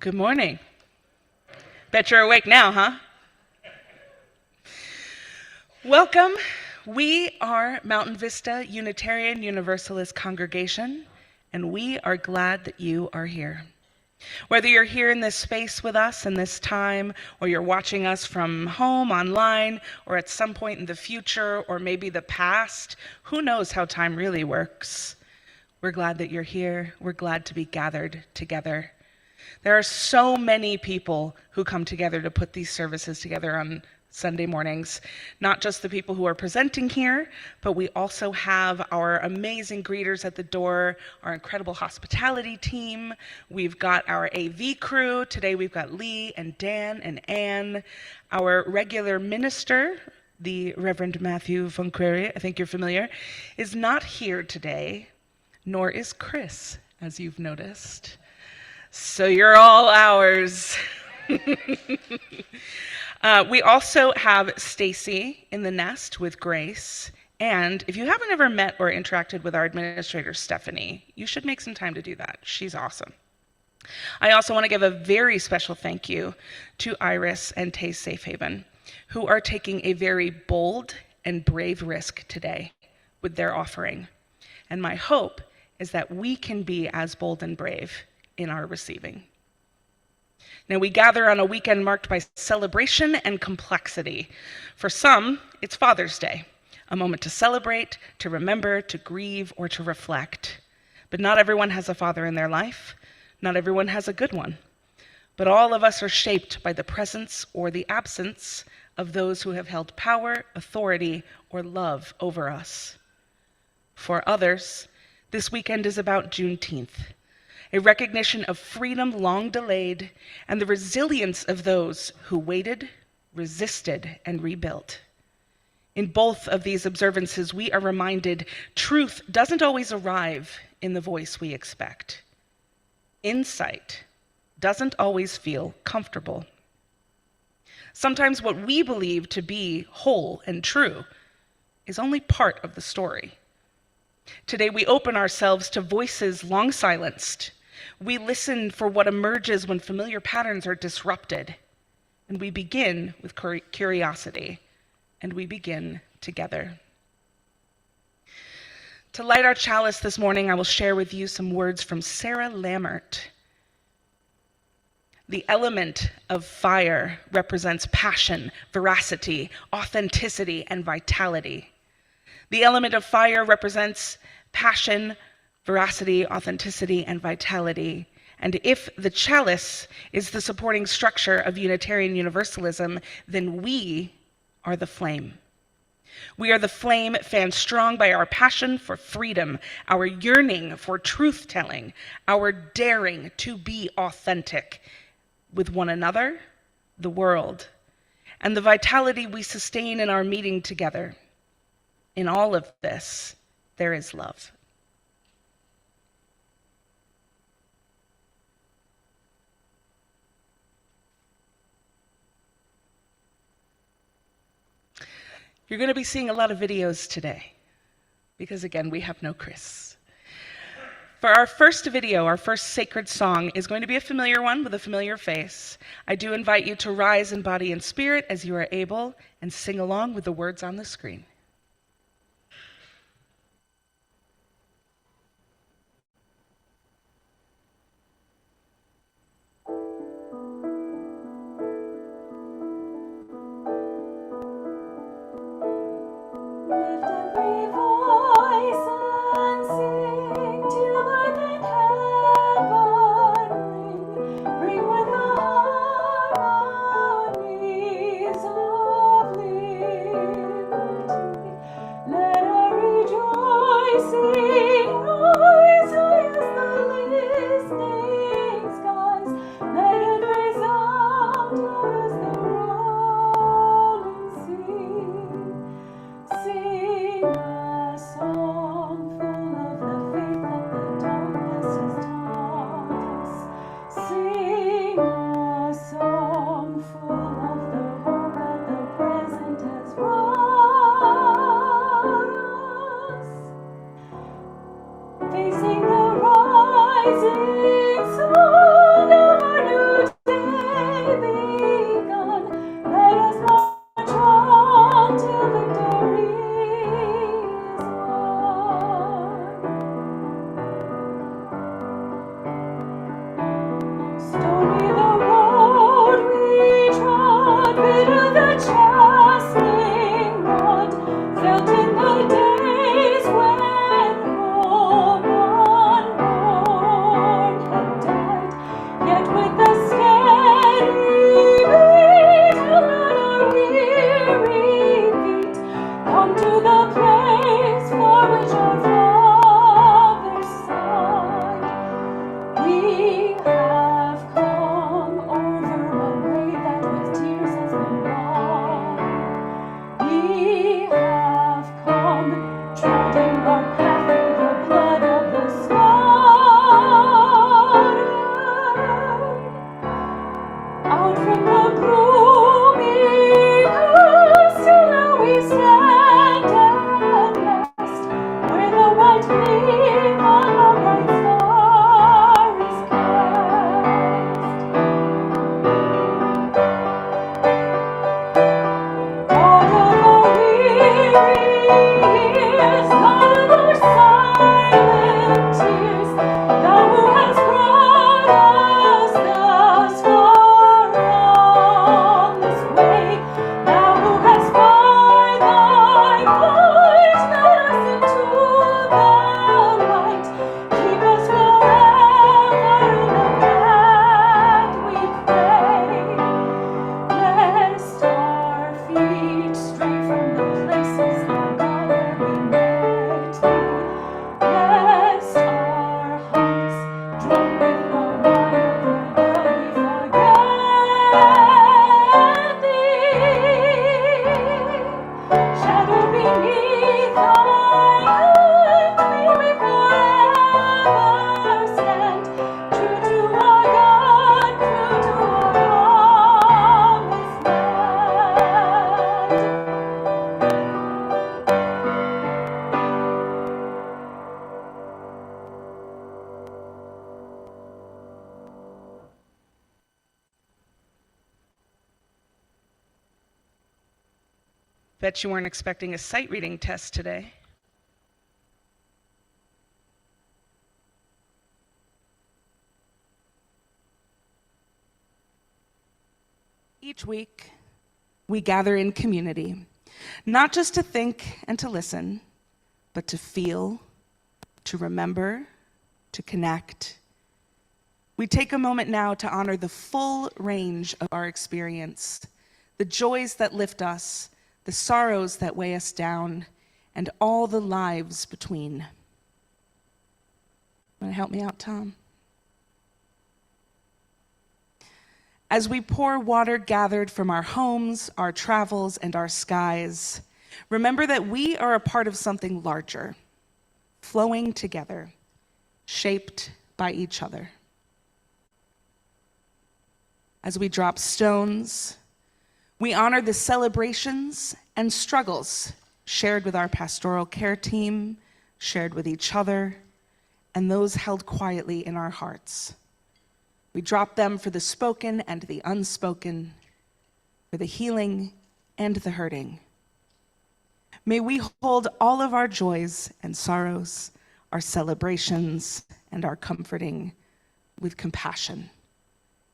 Good morning. Bet you're awake now, huh? Welcome. We are Mountain Vista Unitarian Universalist Congregation, and we are glad that you are here. Whether you're here in this space with us in this time, or you're watching us from home, online, or at some point in the future, or maybe the past, who knows how time really works. We're glad that you're here. We're glad to be gathered together. There are so many people who come together to put these services together on Sunday mornings, not just the people who are presenting here, but we also have our amazing greeters at the door, our incredible hospitality team. We've got our AV crew. Today we've got Lee and Dan and Anne. Our regular minister, the Reverend Matthew von Query, I think you're familiar, is not here today, nor is Chris, as you've noticed. So you're all ours. We also have Stacy in the nest with Grace. And if you haven't ever met or interacted with our administrator, Stephanie, you should make some time to do that. She's awesome. I also want to give a very special thank you to Iris and Tay Safehaven, who are taking a very bold and brave risk today with their offering. And my hope is that we can be as bold and brave in our receiving. Now, we gather on a weekend marked by celebration and complexity. For some, it's Father's Day, a moment to celebrate, to remember, to grieve, or to reflect. But not everyone has a father in their life. Not everyone has a good one. But all of us are shaped by the presence or the absence of those who have held power, authority, or love over us. For others, this weekend is about Juneteenth, a recognition of freedom long delayed, and the resilience of those who waited, resisted, and rebuilt. In both of these observances, we are reminded truth doesn't always arrive in the voice we expect. Insight doesn't always feel comfortable. Sometimes what we believe to be whole and true is only part of the story. Today, we open ourselves to voices long silenced. We listen for what emerges when familiar patterns are disrupted. And we begin with curiosity, and we begin together. To light our chalice this morning, I will share with you some words from Sarah Lammert. The element of fire represents passion, veracity, authenticity, and vitality. The element of fire represents passion, veracity, authenticity, and vitality. And if the chalice is the supporting structure of Unitarian Universalism, then we are the flame. We are the flame fanned strong by our passion for freedom, our yearning for truth-telling, our daring to be authentic with one another, the world, and the vitality we sustain in our meeting together. In all of this, there is love. You're going to be seeing a lot of videos today, because again, we have no Chris. For our first video, our first sacred song is going to be a familiar one with a familiar face. I do invite you to rise in body and spirit as you are able and sing along with the words on the screen. See place for which our fathers sighed. We have come over a way that with tears has been bought. We have come treading our path through the blood of the slaughtered. Out from the gloomy past till now we stand at last, where the white gleam on a bright star is cast. God of our weary years, God of our silent tears, thou who hast brought us thus far on this way, thou who hast by thy might led us into the light, keep us forever in the path we pray. Lest our feet stray from the places, our God, where we met thee. Lest our hearts, drunk with the wine of the blood, we forget thee. Shadowed beneath thy light, may we forever stand, true to our God, true to our promised land. Bet you weren't expecting a sight reading test today. Each week, we gather in community, not just to think and to listen, but to feel, to remember, to connect. We take a moment now to honor the full range of our experience, the joys that lift us, the sorrows that weigh us down, and all the lives between. Want to help me out, Tom? As we pour water gathered from our homes, our travels, and our skies, remember that we are a part of something larger, flowing together, shaped by each other. As we drop stones, we honor the celebrations and struggles shared with our pastoral care team, shared with each other, and those held quietly in our hearts. We drop them for the spoken and the unspoken, for the healing and the hurting. May we hold all of our joys and sorrows, our celebrations and our comforting with compassion.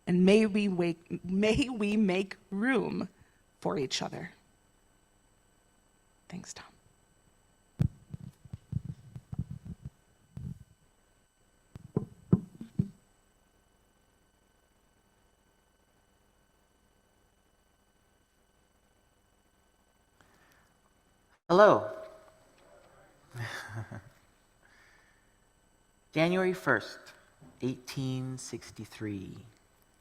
And may we make room for each other. Thanks, Tom. Hello. January 1st, 1863.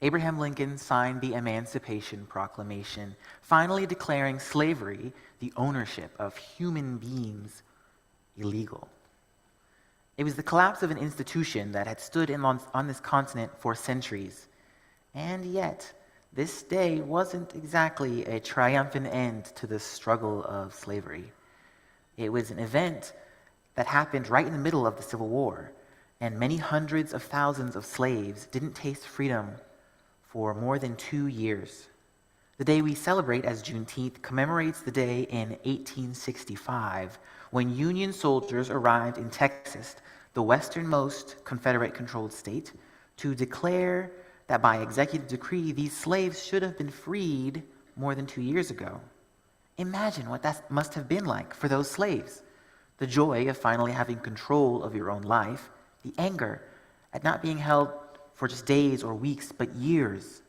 Abraham Lincoln signed the Emancipation Proclamation, finally declaring slavery, the ownership of human beings, illegal. It was the collapse of an institution that had stood on this continent for centuries. And yet, this day wasn't exactly a triumphant end to the struggle of slavery. It was an event that happened right in the middle of the Civil War, and many hundreds of thousands of slaves didn't taste freedom for more than 2 years. The day we celebrate as Juneteenth commemorates the day in 1865 when Union soldiers arrived in Texas, the westernmost Confederate-controlled state, to declare that by executive decree these slaves should have been freed more than 2 years ago. Imagine what that must have been like for those slaves. The joy of finally having control of your own life, the anger at not being held for just days or weeks, but years,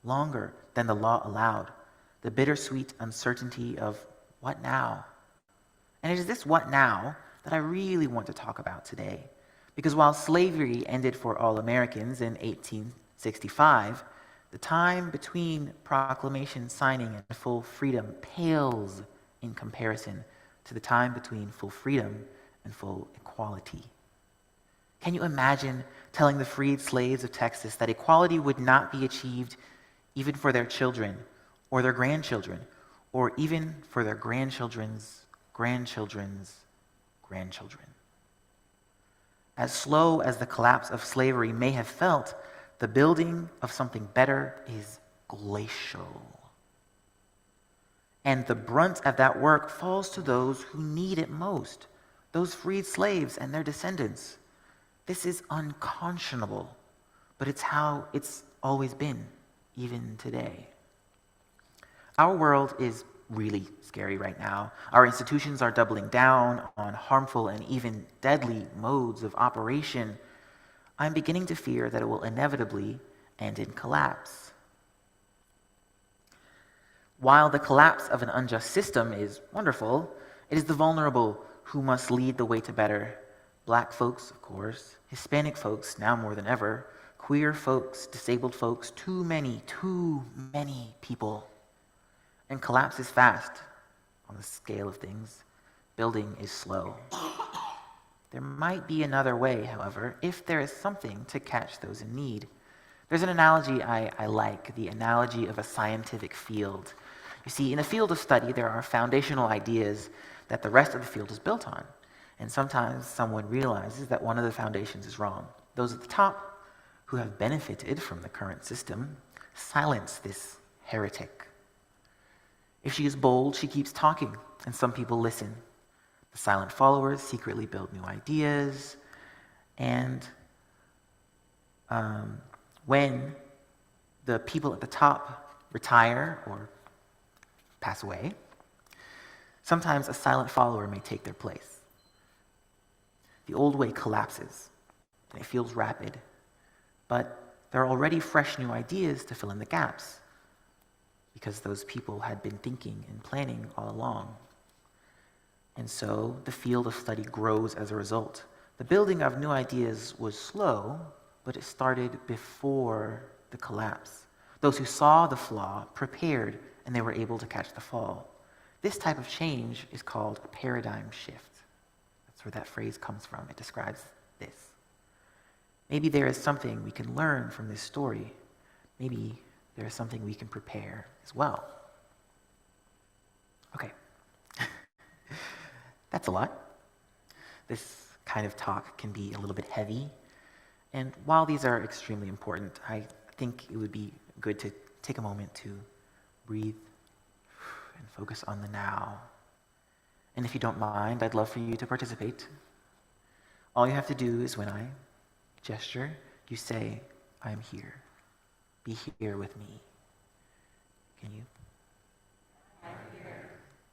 longer than the law allowed. The bittersweet uncertainty of what now? And it is this what now that I really want to talk about today. Because while slavery ended for all Americans in 1865, the time between proclamation signing and full freedom pales in comparison to the time between full freedom and full equality. Can you imagine telling the freed slaves of Texas that equality would not be achieved even for their children or their grandchildren, or even for their grandchildren's grandchildren's grandchildren? As slow as the collapse of slavery may have felt, the building of something better is glacial. And the brunt of that work falls to those who need it most, those freed slaves and their descendants. This is unconscionable, but it's how it's always been, even today. Our world is really scary right now. Our institutions are doubling down on harmful and even deadly modes of operation. I'm beginning to fear that it will inevitably end in collapse. While the collapse of an unjust system is wonderful, it is the vulnerable who must lead the way to better. Black folks, of course, Hispanic folks, now more than ever, queer folks, disabled folks, too many people. And collapse is fast on the scale of things. Building is slow. There might be another way, however, if there is something to catch those in need. There's an analogy I like, the analogy of a scientific field. You see, in a field of study, there are foundational ideas that the rest of the field is built on. And sometimes someone realizes that one of the foundations is wrong. Those at the top, who have benefited from the current system, silence this heretic. If she is bold, she keeps talking, and some people listen. The silent followers secretly build new ideas, and when the people at the top retire or pass away, sometimes a silent follower may take their place. The old way collapses, and it feels rapid, but there are already fresh new ideas to fill in the gaps, because those people had been thinking and planning all along. And so the field of study grows as a result. The building of new ideas was slow, but it started before the collapse. Those who saw the flaw prepared, and they were able to catch the fall. This type of change is called a paradigm shift. That's where that phrase comes from. It describes this. Maybe there is something we can learn from this story. Maybe there is something we can prepare as well. Okay. That's a lot. This kind of talk can be a little bit heavy. And while these are extremely important, I think it would be good to take a moment to breathe and focus on the now. And if you don't mind, I'd love for you to participate. All you have to do is when I gesture, you say, I am here. Be here with me. Can you? I'm here.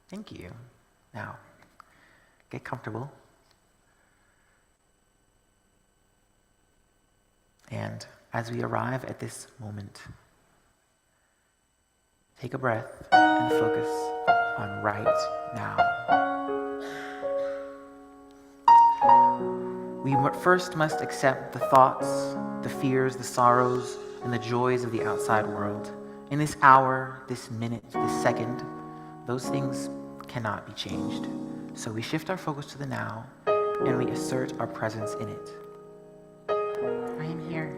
Thank you. Now, get comfortable. And as we arrive at this moment, take a breath and focus on right now. We first must accept the thoughts, the fears, the sorrows, and the joys of the outside world. In this hour, this minute, this second, those things cannot be changed. So we shift our focus to the now, and we assert our presence in it. I am here.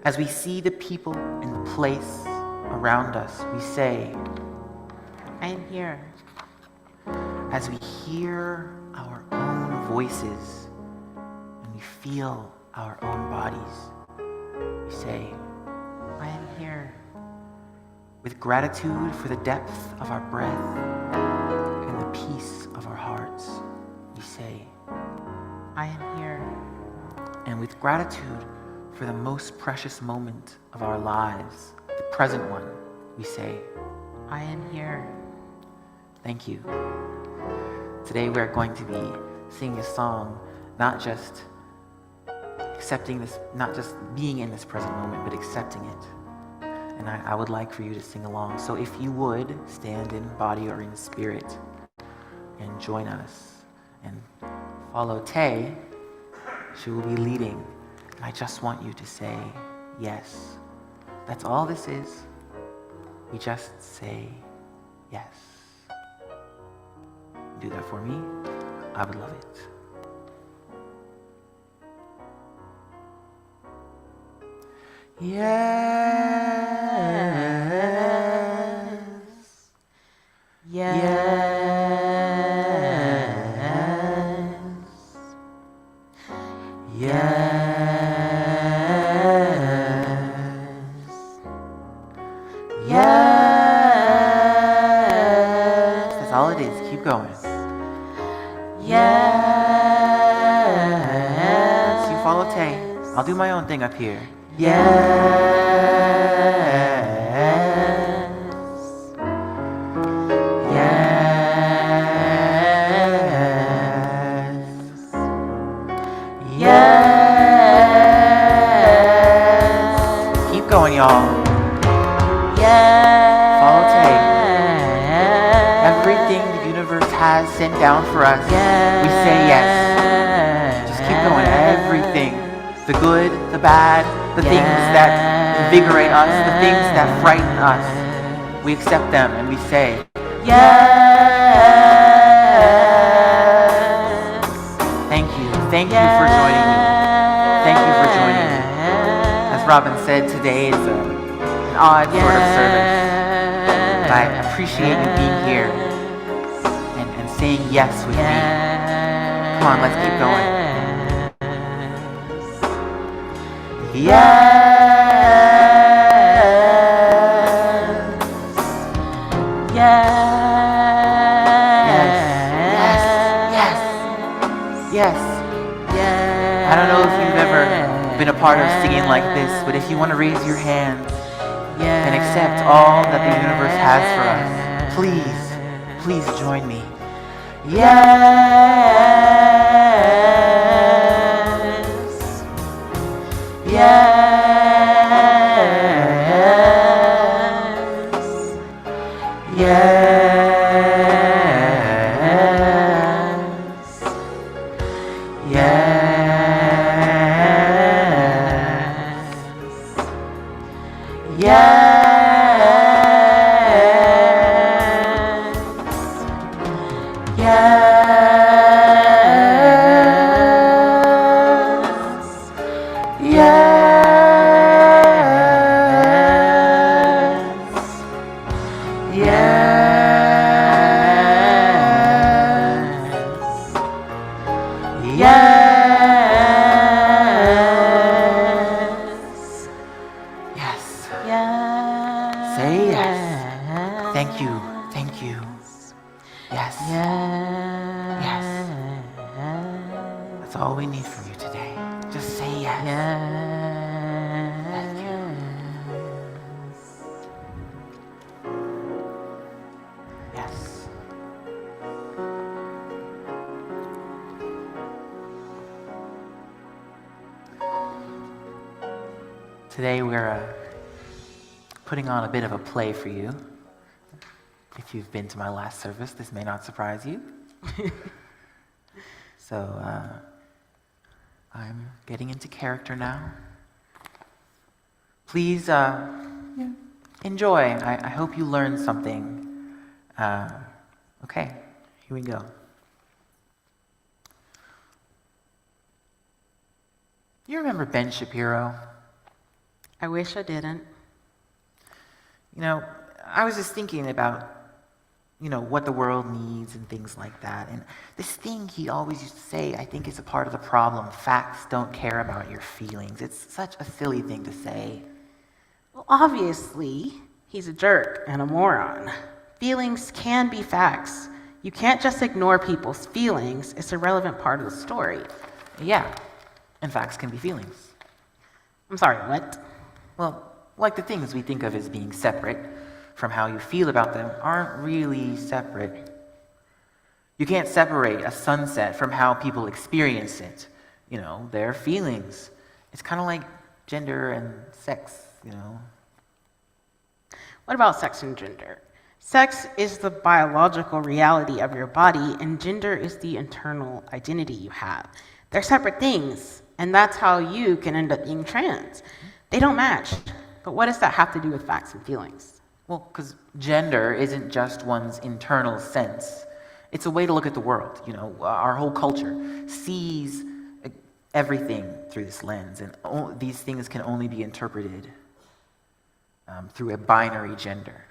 As we see the people and place around us, we say, I am here. As we hear our own voices and we feel our own bodies, we say, I am here. With gratitude for the depth of our breath and the peace of our hearts, we say, I am here. And with gratitude for the most precious moment of our lives, the present one, we say, I am here. Thank you. Today we're going to be singing a song, not just accepting this, not just being in this present moment, but accepting it. And I would like for you to sing along. So if you would, stand in body or in spirit and join us and follow Tay. She will be leading. And I just want you to say yes. That's all this is. We just say yes. Do that for me. I would love it. Yes. Yes. Yes. Yes. That's all it is. Keep going. Yes. You follow Tay. I'll do my own thing up here. Yes. Yes. Yes. Keep going, y'all. Yes. Follow Tay. Everything the universe has sent down for us, we say yes. Just keep going. Everything. The good, the bad, the things that invigorate us, the things that frighten us. We accept them and we say, yes. Thank you. Thank you for joining me. Thank you for joining me. As Robin said, today is an odd sort of service. But I appreciate you being here and saying yes with me. Come on, let's keep going. Yes. Yes. Yes. Yes. Yes. I don't know if you've ever been a part of singing like this, but if you want to raise your hands and accept all that the universe has for us, please join me. Yes. Yes. That's all we need from you today. Just say yes. Thank you. Yes. Today we're putting on a bit of a play for you. If you've been to my last service, this may not surprise you. So, I'm getting into character now. Please enjoy. I hope you learned something. Okay, here we go. You remember Ben Shapiro? I wish I didn't. You know, I was just thinking about, what the world needs and things like that. And this thing he always used to say, I think is a part of the problem. Facts don't care about your feelings. It's such a silly thing to say. Well, obviously, he's a jerk and a moron. Feelings can be facts. You can't just ignore people's feelings. It's a relevant part of the story. Yeah, and facts can be feelings. I'm sorry, what? Well, like the things we think of as being separate from how you feel about them aren't really separate. You can't separate a sunset from how people experience it. Their feelings. It's kind of like gender and sex, What about sex and gender? Sex is the biological reality of your body, and gender is the internal identity you have. They're separate things, and that's how you can end up being trans. They don't match. But what does that have to do with facts and feelings? Well, because gender isn't just one's internal sense. It's a way to look at the world. Our whole culture sees everything through this lens, and these things can only be interpreted through a binary gender.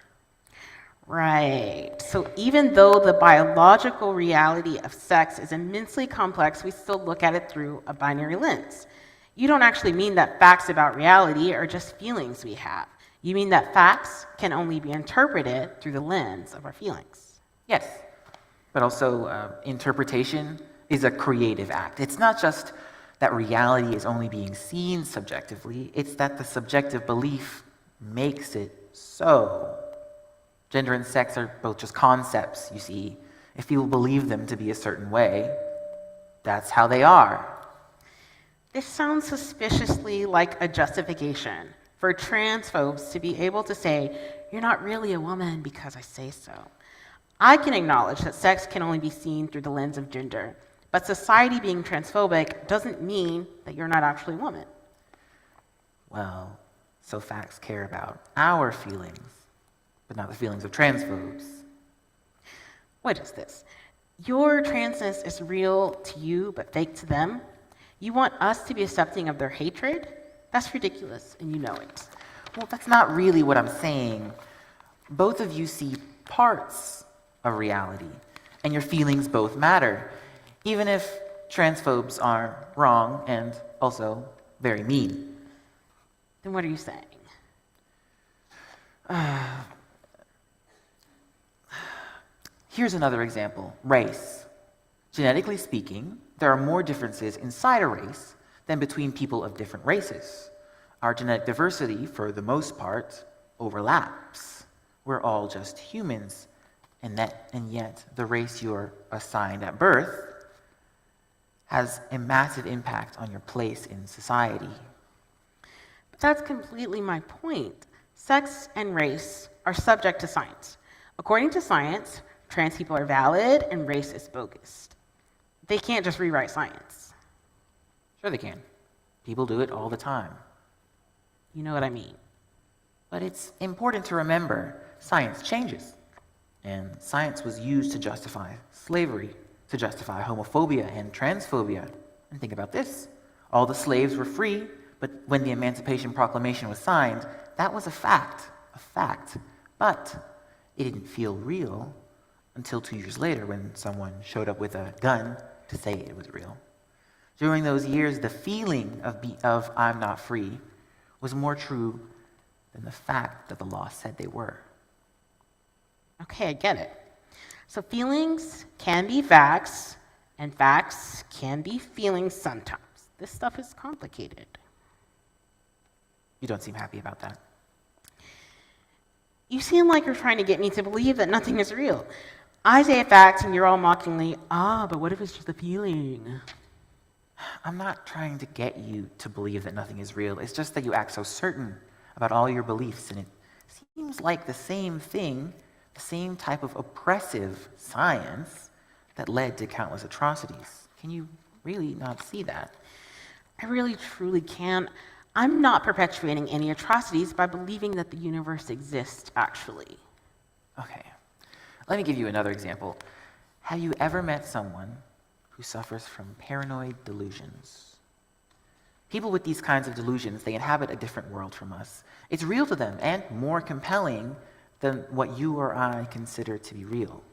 Right. So even though the biological reality of sex is immensely complex, we still look at it through a binary lens. You don't actually mean that facts about reality are just feelings we have. You mean that facts can only be interpreted through the lens of our feelings. Yes, but also interpretation is a creative act. It's not just that reality is only being seen subjectively, it's that the subjective belief makes it so. Gender and sex are both just concepts, you see. If people believe them to be a certain way, that's how they are. This sounds suspiciously like a justification for transphobes to be able to say, "You're not really a woman because I say so." I can acknowledge that sex can only be seen through the lens of gender, but society being transphobic doesn't mean that you're not actually a woman. Well, so facts care about our feelings, but not the feelings of transphobes. What is this? Your transness is real to you, but fake to them? You want us to be accepting of their hatred? That's ridiculous, and you know it. Well, that's not really what I'm saying. Both of you see parts of reality, and your feelings both matter, even if transphobes are wrong and also very mean. Then what are you saying? Here's another example, race. Genetically speaking, there are more differences inside a race than between people of different races. Our genetic diversity, for the most part, overlaps. We're all just humans, and yet the race you're assigned at birth has a massive impact on your place in society. But that's completely my point. Sex and race are subject to science. According to science, trans people are valid and race is bogus. They can't just rewrite science. Sure they can. People do it all the time. You know what I mean? But it's important to remember, science changes. And science was used to justify slavery, to justify homophobia and transphobia. And think about this. All the slaves were free, but when the Emancipation Proclamation was signed, that was a fact. But it didn't feel real until 2 years later when someone showed up with a gun to say it was real. During those years, the feeling of I'm not free was more true than the fact that the law said they were. Okay, I get it. So feelings can be facts, and facts can be feelings sometimes. This stuff is complicated. You don't seem happy about that. You seem like you're trying to get me to believe that nothing is real. I say a fact, and you're all mockingly, but what if it's just a feeling? I'm not trying to get you to believe that nothing is real. It's just that you act so certain about all your beliefs, and it seems like the same thing, the same type of oppressive science that led to countless atrocities. Can you really not see that? I really, truly can't. I'm not perpetuating any atrocities by believing that the universe exists, actually. Okay. Let me give you another example. Have you ever met someone who suffers from paranoid delusions? People with these kinds of delusions, they inhabit a different world from us. It's real to them and more compelling than what you or I consider to be real.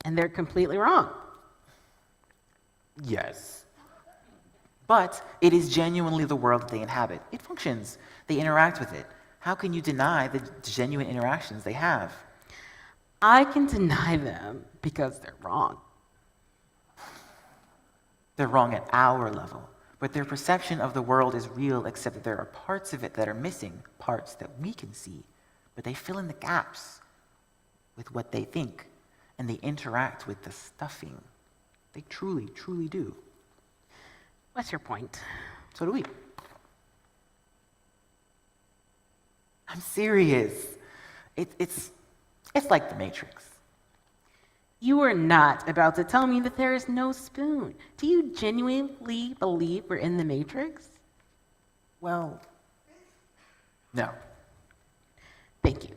And they're completely wrong. Yes. But it is genuinely the world that they inhabit. It functions. They interact with it. How can you deny the genuine interactions they have? I can deny them because they're wrong. They're wrong at our level, but their perception of the world is real, except that there are parts of it that are missing, parts that we can see, but they fill in the gaps with what they think, and they interact with the stuffing. They truly, truly do. What's your point? So do we. I'm serious. It's It's like the Matrix. You are not about to tell me that there is no spoon. Do you genuinely believe we're in the Matrix? Well, no. Thank you.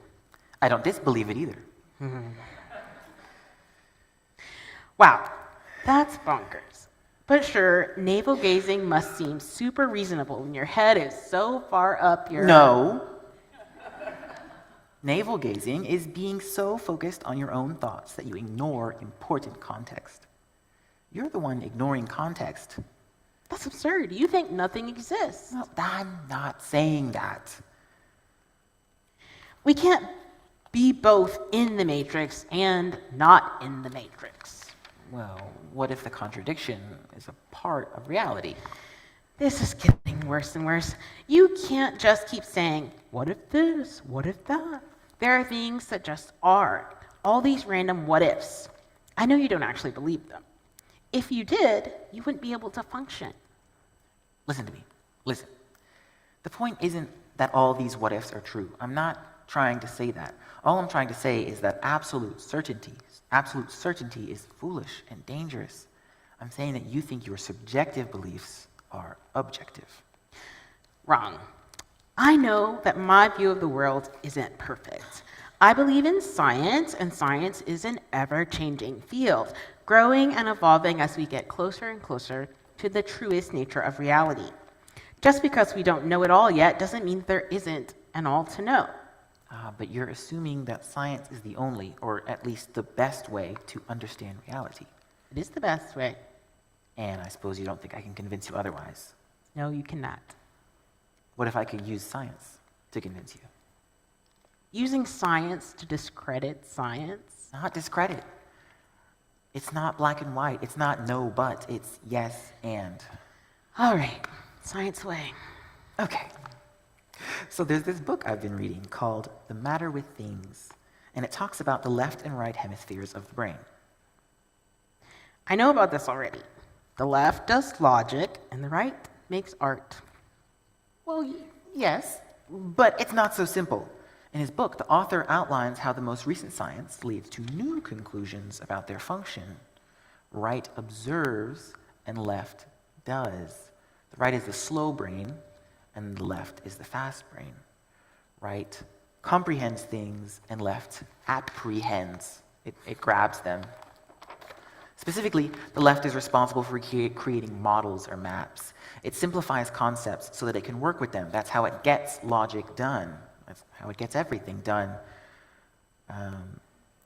I don't disbelieve it either. Wow, that's bonkers. But sure, navel gazing must seem super reasonable when your head is so far up your... No. Navel gazing is being so focused on your own thoughts that you ignore important context. You're the one ignoring context. That's absurd. You think nothing exists. Well, I'm not saying that. We can't be both in the Matrix and not in the Matrix. Well, what if the contradiction is a part of reality? This is getting worse and worse. You can't just keep saying, what if this? What if that? There are things that just are. All these random what ifs. I know you don't actually believe them. If you did, you wouldn't be able to function. Listen to me. Listen. The point isn't that all these what ifs are true. I'm not trying to say that. All I'm trying to say is that absolute certainty is foolish and dangerous. I'm saying that you think your subjective beliefs are objective. Wrong. I know that my view of the world isn't perfect. I believe in science, and science is an ever-changing field, growing and evolving as we get closer and closer to the truest nature of reality. Just because we don't know it all yet doesn't mean there isn't an all to know. But you're assuming that science is the only, or at least the best way to understand reality. It is the best way. And I suppose you don't think I can convince you otherwise. No, you cannot. What if I could use science to convince you? Using science to discredit science? Not discredit. It's not black and white. It's not no but. It's yes and. All right, science way. Okay. So there's this book I've been reading called The Matter with Things, and it talks about the left and right hemispheres of the brain. I know about this already. The left does logic, and the right makes art. Well, yes, but it's not so simple. In his book, the author outlines how the most recent science leads to new conclusions about their function. Right observes and left does. The right is the slow brain, and the left is the fast brain. Right comprehends things, and left apprehends. It grabs them. Specifically, the left is responsible for creating models or maps. It simplifies concepts so that it can work with them. That's how it gets logic done. That's how it gets everything done.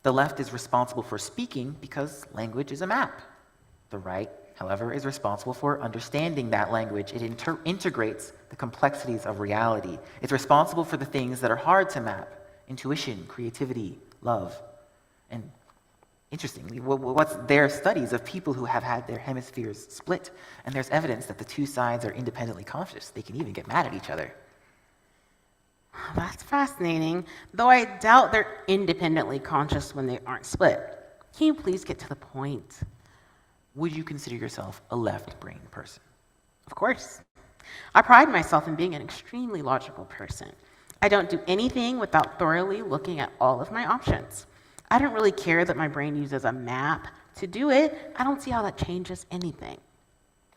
The left is responsible for speaking because language is a map. The right, however, is responsible for understanding that language. It integrates the complexities of reality. It's responsible for the things that are hard to map: intuition, creativity, love. And interestingly, there are studies of people who have had their hemispheres split, and there's evidence that the two sides are independently conscious. They can even get mad at each other. That's fascinating, though I doubt they're independently conscious when they aren't split. Can you please get to the point? Would you consider yourself a left-brain person? Of course. I pride myself in being an extremely logical person. I don't do anything without thoroughly looking at all of my options. I don't really care that my brain uses a map to do it. I don't see how that changes anything.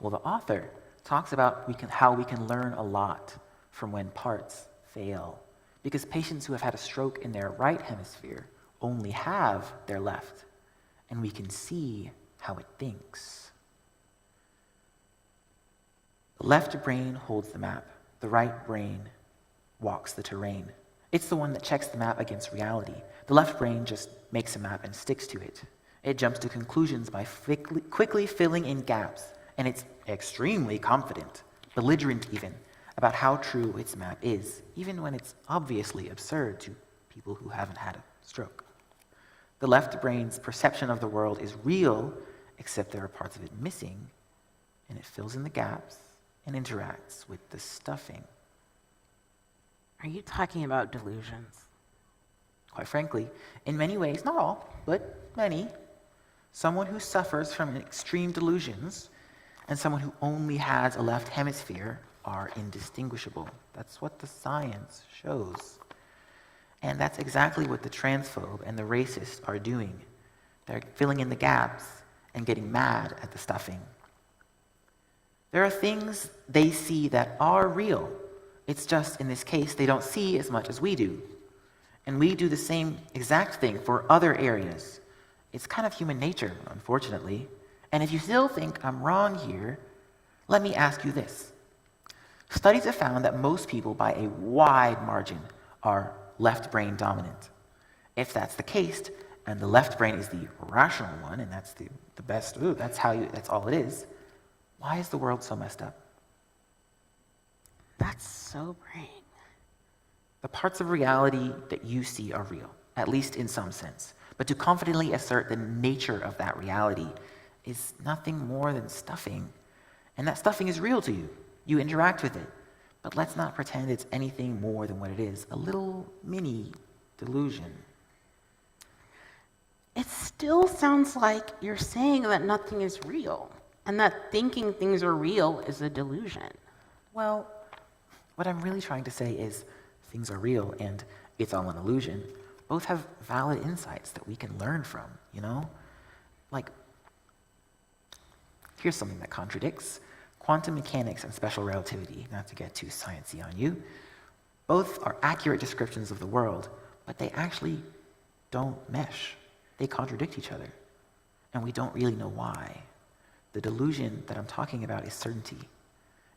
Well, the author talks about how we can learn a lot from when parts fail, because patients who have had a stroke in their right hemisphere only have their left, and we can see how it thinks. The left brain holds the map. The right brain walks the terrain. It's the one that checks the map against reality. The left brain just makes a map and sticks to it. It jumps to conclusions by quickly filling in gaps, and it's extremely confident, belligerent even, about how true its map is, even when it's obviously absurd to people who haven't had a stroke. The left brain's perception of the world is real, except there are parts of it missing, and it fills in the gaps and interacts with the stuffing. Are you talking about delusions? Quite frankly, in many ways, not all, but many, someone who suffers from extreme delusions and someone who only has a left hemisphere are indistinguishable. That's what the science shows. And that's exactly what the transphobe and the racist are doing. They're filling in the gaps and getting mad at the stuffing. There are things they see that are real. It's just, in this case, they don't see as much as we do. And we do the same exact thing for other areas. It's kind of human nature, unfortunately. And if you still think I'm wrong here, let me ask you this. Studies have found that most people, by a wide margin, are left brain dominant. If that's the case, and the left brain is the rational one, and that's the best, that's all it is, why is the world so messed up? That's sobering. The parts of reality that you see are real, at least in some sense. But to confidently assert the nature of that reality is nothing more than stuffing. And that stuffing is real to you. You interact with it. But let's not pretend it's anything more than what it is, a little mini delusion. It still sounds like you're saying that nothing is real, and that thinking things are real is a delusion. Well, what I'm really trying to say is things are real and it's all an illusion. Both have valid insights that we can learn from, you know? Like, here's something that contradicts. Quantum mechanics and special relativity, not to get too sciencey on you, both are accurate descriptions of the world, but they actually don't mesh. They contradict each other, and we don't really know why. The delusion that I'm talking about is certainty.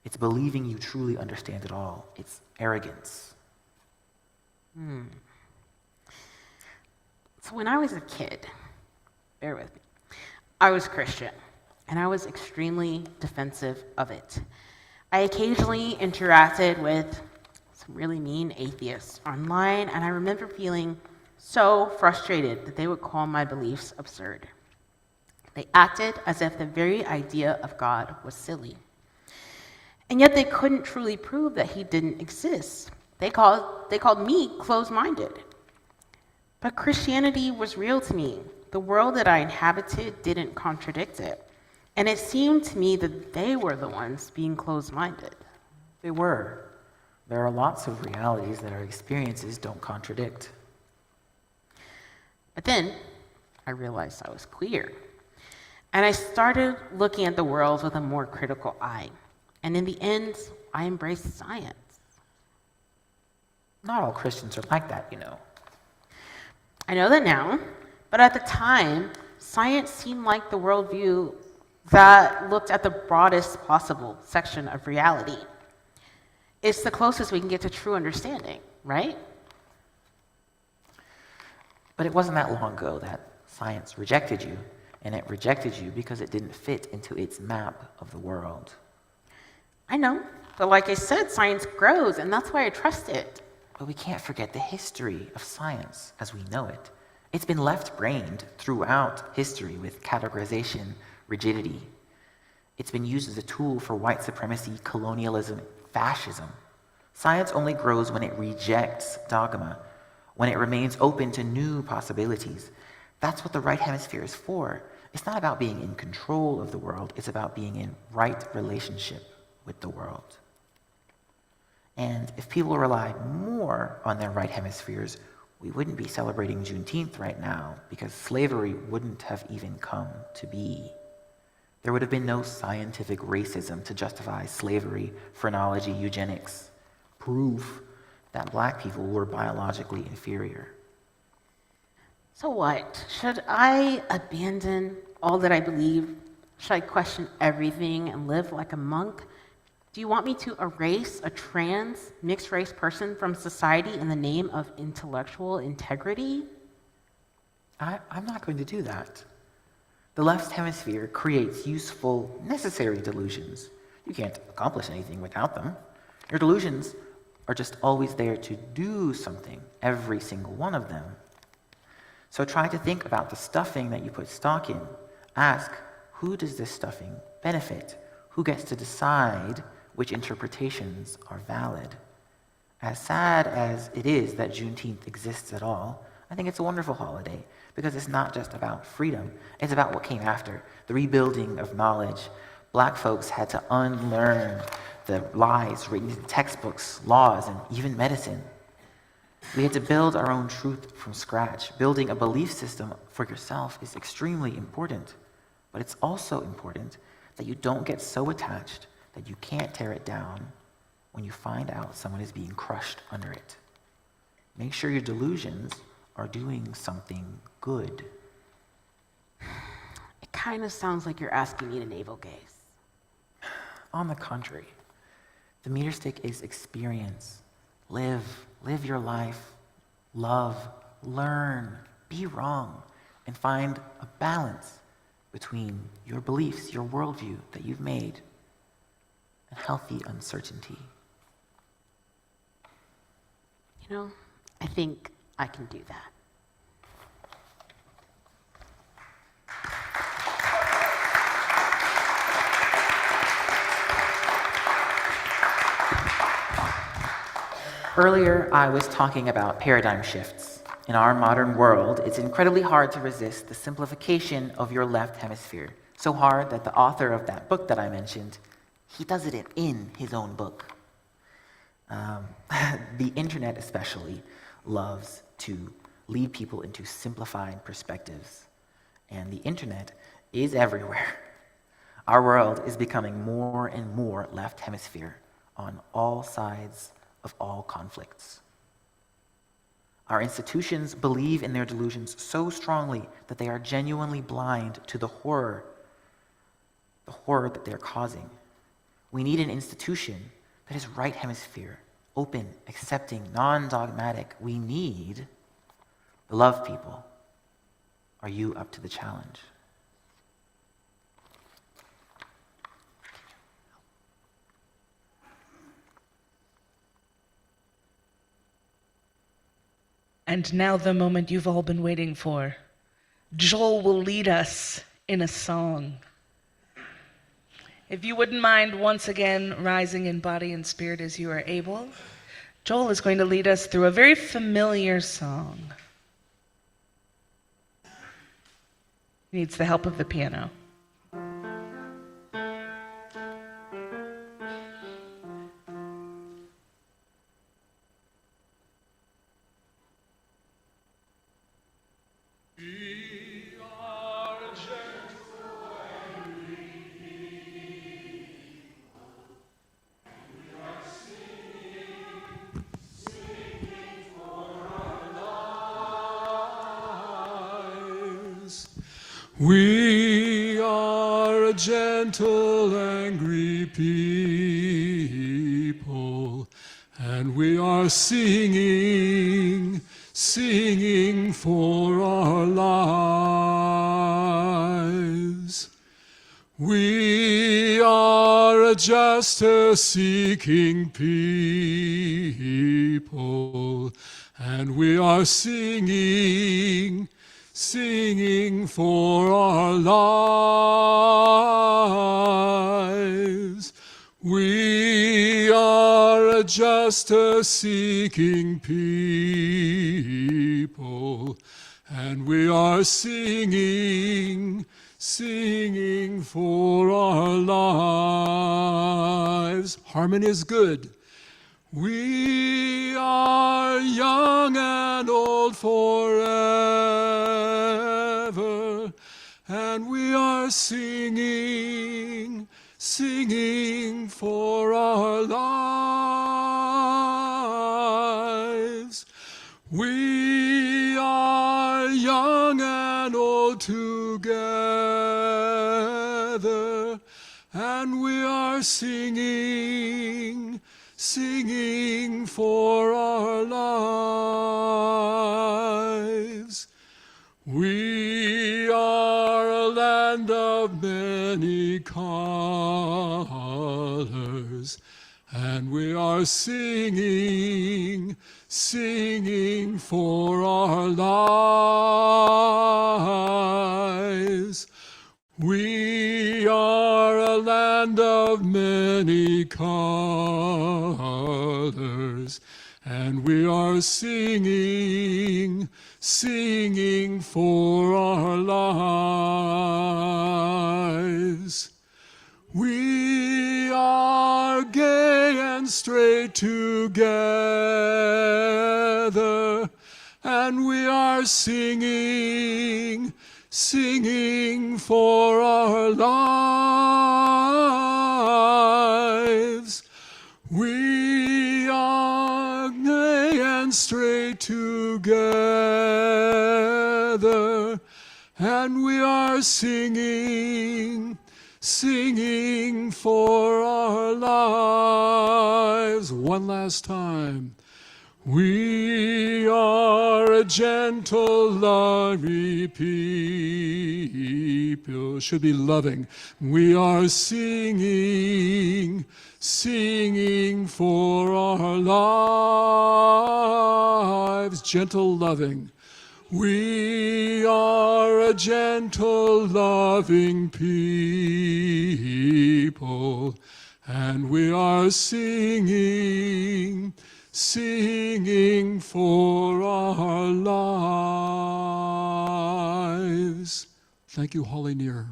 It's believing you truly understand it all. It's arrogance. So when I was a kid, bear with me, I was Christian, and I was extremely defensive of it. I occasionally interacted with some really mean atheists online, and I remember feeling so frustrated that they would call my beliefs absurd. They acted as if the very idea of God was silly. And yet they couldn't truly prove that he didn't exist. They called me closed-minded. But Christianity was real to me. The world that I inhabited didn't contradict it. And it seemed to me that they were the ones being closed-minded. They were. There are lots of realities that our experiences don't contradict. But then I realized I was queer. And I started looking at the world with a more critical eye. And in the end, I embraced science. Not all Christians are like that, you know. I know that now, but at the time, science seemed like the worldview that looked at the broadest possible section of reality. It's the closest we can get to true understanding, right? But it wasn't that long ago that science rejected you, and it rejected you because it didn't fit into its map of the world. I know, but like I said, science grows, and that's why I trust it. But we can't forget the history of science as we know it. It's been left-brained throughout history with categorization, rigidity. It's been used as a tool for white supremacy, colonialism, fascism. Science only grows when it rejects dogma, when it remains open to new possibilities. That's what the right hemisphere is for. It's not about being in control of the world, it's about being in right relationship with the world. And if people relied more on their right hemispheres, we wouldn't be celebrating Juneteenth right now because slavery wouldn't have even come to be. There would have been no scientific racism to justify slavery, phrenology, eugenics, proof that black people were biologically inferior. So what? Should I abandon all that I believe? Should I question everything and live like a monk? Do you want me to erase a trans, mixed-race person from society in the name of intellectual integrity? I'm not going to do that. The left hemisphere creates useful, necessary delusions. You can't accomplish anything without them. Your delusions are just always there to do something, every single one of them. So try to think about the stuffing that you put stock in. Ask, who does this stuffing benefit? Who gets to decide which interpretations are valid? As sad as it is that Juneteenth exists at all, I think it's a wonderful holiday because it's not just about freedom, it's about what came after, the rebuilding of knowledge. Black folks had to unlearn the lies written in textbooks, laws, and even medicine. We had to build our own truth from scratch. Building a belief system for yourself is extremely important, but it's also important that you don't get so attached that you can't tear it down when you find out someone is being crushed under it. Make sure your delusions are doing something good. It kind of sounds like you're asking me to navel gaze. On the contrary, the meter stick is experience. Live your life, love, learn, be wrong, and find a balance between your beliefs, your worldview that you've made, and healthy uncertainty. You know, I think I can do that. Earlier, I was talking about paradigm shifts. In our modern world, it's incredibly hard to resist the simplification of your left hemisphere. So hard that the author of that book that I mentioned, he does it in his own book. The internet especially loves to lead people into simplified perspectives. And the internet is everywhere. Our world is becoming more and more left hemisphere on all sides of all conflicts. Our institutions believe in their delusions so strongly that they are genuinely blind to the horror that they're causing. We need an institution that is right hemisphere, open, accepting, non-dogmatic. We need the love people. Are you up to the challenge? And now the moment you've all been waiting for. Joel will lead us in a song. If you wouldn't mind once again rising in body and spirit as you are able, Joel is going to lead us through a very familiar song. He needs the help of the piano. We are a gentle, angry people, and we are singing, singing for our lives. We are a justice-seeking people, and we are singing, singing for our lives. We are a justice-seeking people, and we are singing, singing for our lives. Harmony is good. We are young and old forever, and we are singing, singing for our lives. We are young and old together, and we are singing, singing for our lives. We are a land of many colors, and we are singing, singing for our lives. We are a land of many colors, and we are singing, singing for our lives. We are gay and straight together, together, and we are singing, singing for our lives. We are gay and straight together, and we are singing, singing for our lives. One last time. We are a gentle, loving people. Should be loving. We are singing, singing for our lives. Gentle, loving. We are a gentle, loving people, and we are singing, singing for our lives. Thank you, Holly Neer.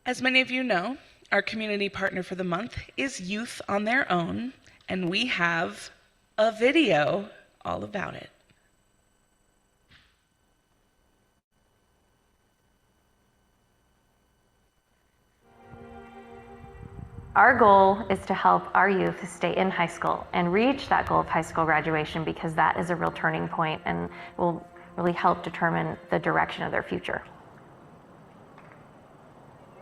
As many of you know, our community partner for the month is Youth on Their Own, and we have a video all about it. Our goal is to help our youth stay in high school and reach that goal of high school graduation, because that is a real turning point and will really help determine the direction of their future.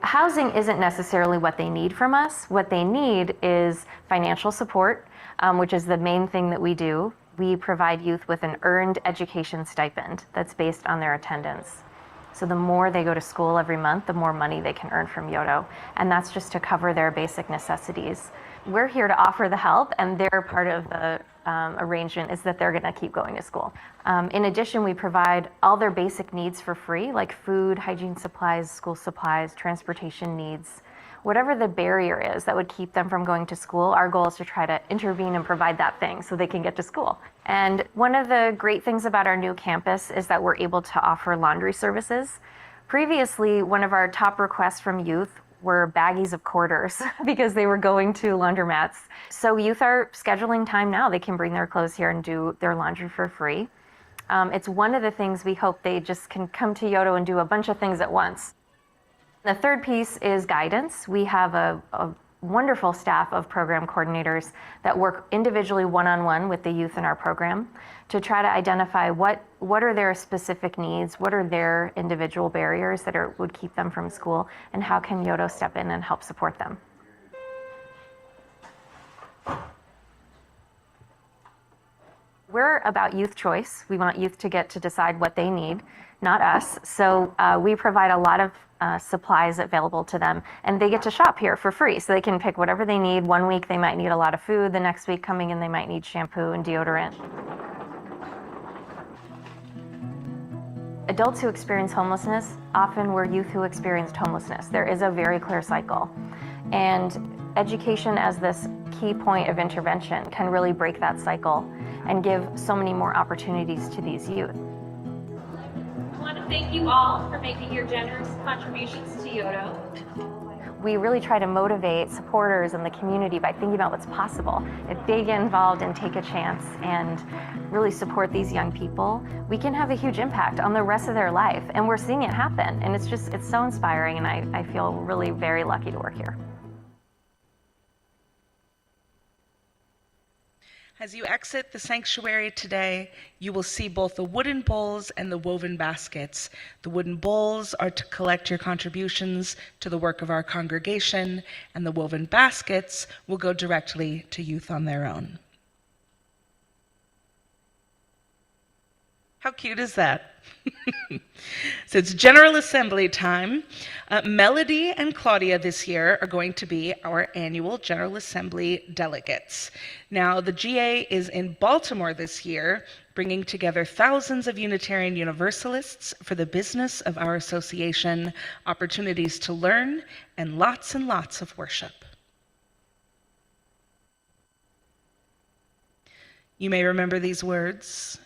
Housing isn't necessarily what they need from us. What they need is financial support, which is the main thing that we do. We provide youth with an earned education stipend that's based on their attendance. So the more they go to school every month, the more money they can earn from Yoto. And that's just to cover their basic necessities. We're here to offer the help, and their part of the arrangement is that they're going to keep going to school. In addition, we provide all their basic needs for free, like food, hygiene supplies, school supplies, transportation needs. Whatever the barrier is that would keep them from going to school, our goal is to try to intervene and provide that thing so they can get to school. And one of the great things about our new campus is that we're able to offer laundry services. Previously, one of our top requests from youth were baggies of quarters because they were going to laundromats. So youth are scheduling time now. They can bring their clothes here and do their laundry for free. It's one of the things we hope they just can come to Yoto and do a bunch of things at once. The third piece is guidance. We have a wonderful staff of program coordinators that work individually one-on-one with the youth in our program to try to identify what are their specific needs, what are their individual barriers that would keep them from school, and how can Yoto step in and help support them. We're about youth choice. We want youth to get to decide what they need, not us. So we provide a lot of supplies available to them, and they get to shop here for free. So they can pick whatever they need. One week they might need a lot of food. The next week coming in they might need shampoo and deodorant. Adults who experience homelessness often were youth who experienced homelessness. There is a very clear cycle. And education as this key point of intervention can really break that cycle and give so many more opportunities to these youth. I want to thank you all for making your generous contributions to Yoto. We really try to motivate supporters in the community by thinking about what's possible. If they get involved and take a chance and really support these young people, we can have a huge impact on the rest of their life. And we're seeing it happen. And it's so inspiring, and I feel really very lucky to work here. As you exit the sanctuary today, you will see both the wooden bowls and the woven baskets. The wooden bowls are to collect your contributions to the work of our congregation, and the woven baskets will go directly to Youth on Their Own. How cute is that? So it's General Assembly time. Melody and Claudia this year are going to be our annual General Assembly delegates. Now, the GA is in Baltimore this year, bringing together thousands of Unitarian Universalists for the business of our association, opportunities to learn, and lots of worship. You may remember these words.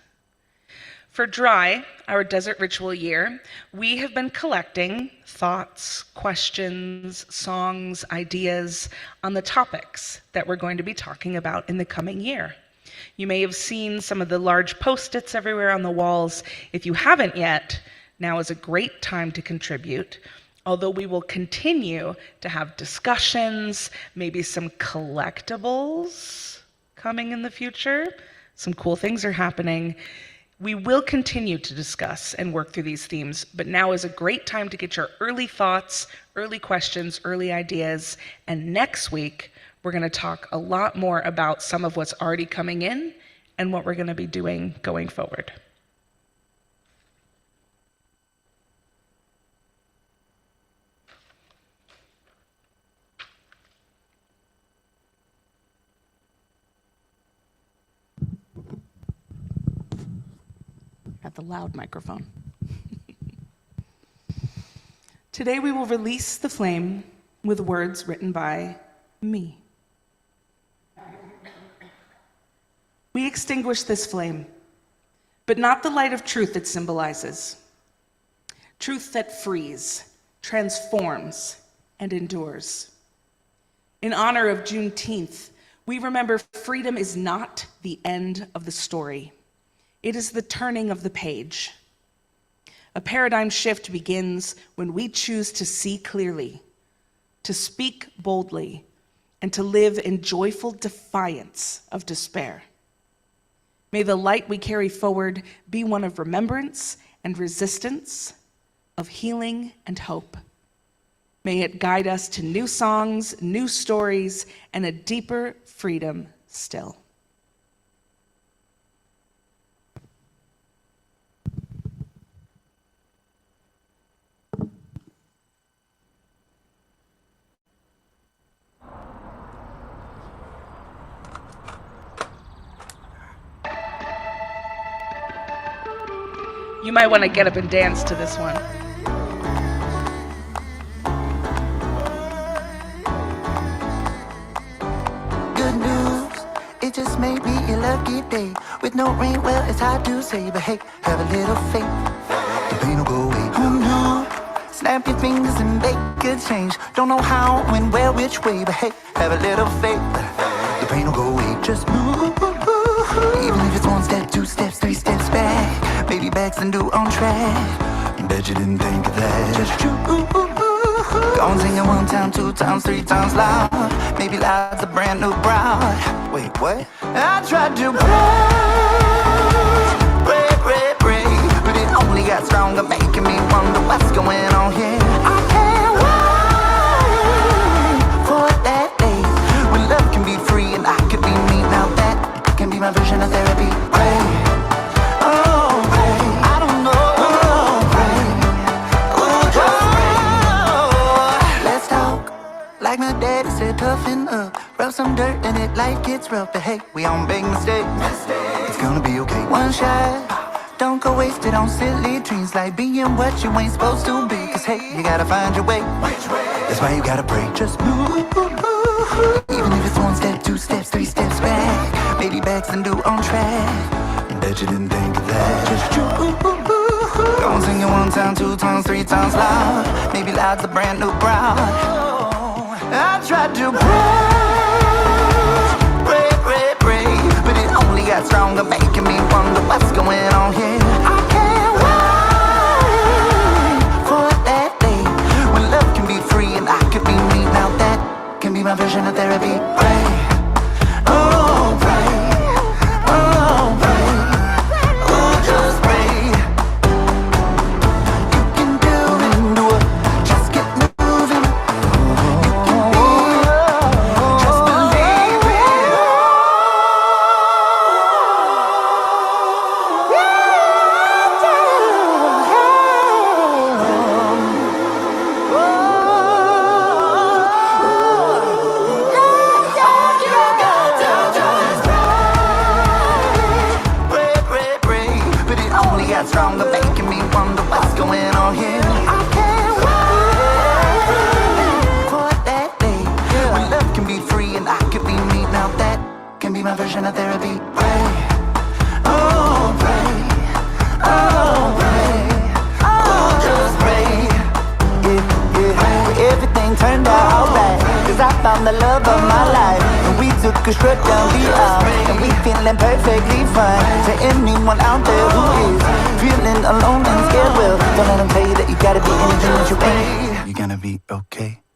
For Dry, our desert ritual year, we have been collecting thoughts, questions, songs, ideas on the topics that we're going to be talking about in the coming year. You may have seen some of the large post-its everywhere on the walls. If you haven't yet, now is a great time to contribute. Although we will continue to have discussions, maybe some collectibles coming in the future. Some cool things are happening. We will continue to discuss and work through these themes, but now is a great time to get your early thoughts, early questions, early ideas. And next week, we're going to talk a lot more about some of what's already coming in and what we're going to be doing going forward. At the loud microphone. Today we will release the flame with words written by me. We extinguish this flame, but not the light of truth it symbolizes. Truth that frees, transforms, and endures. In honor of Juneteenth, we remember freedom is not the end of the story. It is the turning of the page. A paradigm shift begins when we choose to see clearly, to speak boldly, and to live in joyful defiance of despair. May the light we carry forward be one of remembrance and resistance, of healing and hope. May it guide us to new songs, new stories, and a deeper freedom still. You might want to get up and dance to this one. Good news, it just may be a lucky day. With no rain, well, it's hard to say. But hey, have a little faith, the pain will go away. Who knew? Snap your fingers and make a change. Don't know how, when, where, which way. But hey, have a little faith, the pain will go away. Just move, even if it's one step, two steps, three steps back. Maybe back's and do on track. You bet you didn't think of that. Just you. Go and sing it one time, two times, three times loud. Maybe loud's a brand new bride. Wait, what? I tried to pray, but it only got stronger, making me wonder what's going on here. I can't wait for that day when love can be free and I could be me. Now that can be my version of therapy. Pray. Like my daddy said, toughen up. Rub some dirt in it, life gets rough. But hey, we all make mistakes. It's gonna be okay. One shot, don't go wasted on silly dreams. Like being what you ain't supposed to be. Cause hey, you gotta find your way. That's why you gotta pray. Just move, even if it's one step, two steps, three steps back. Maybe back's and do on track. You bet you didn't think of that. Just you. Go and sing it one time, two times, three times loud. Maybe loud's a brand new bride. I tried to pray, but it only got stronger, making me wonder what's going on here. I can't wait for that day when love can be free and I could be me. Now that can be my version of therapy. Pray, oh pray, oh pray, oh just pray. 'cause I found the love of my life. And we took a trip down the aisle, and we feeling perfectly fine. To anyone out there who is feeling alone and scared, well, don't let them tell you that you gotta be anything that you ain't. You're gonna be okay.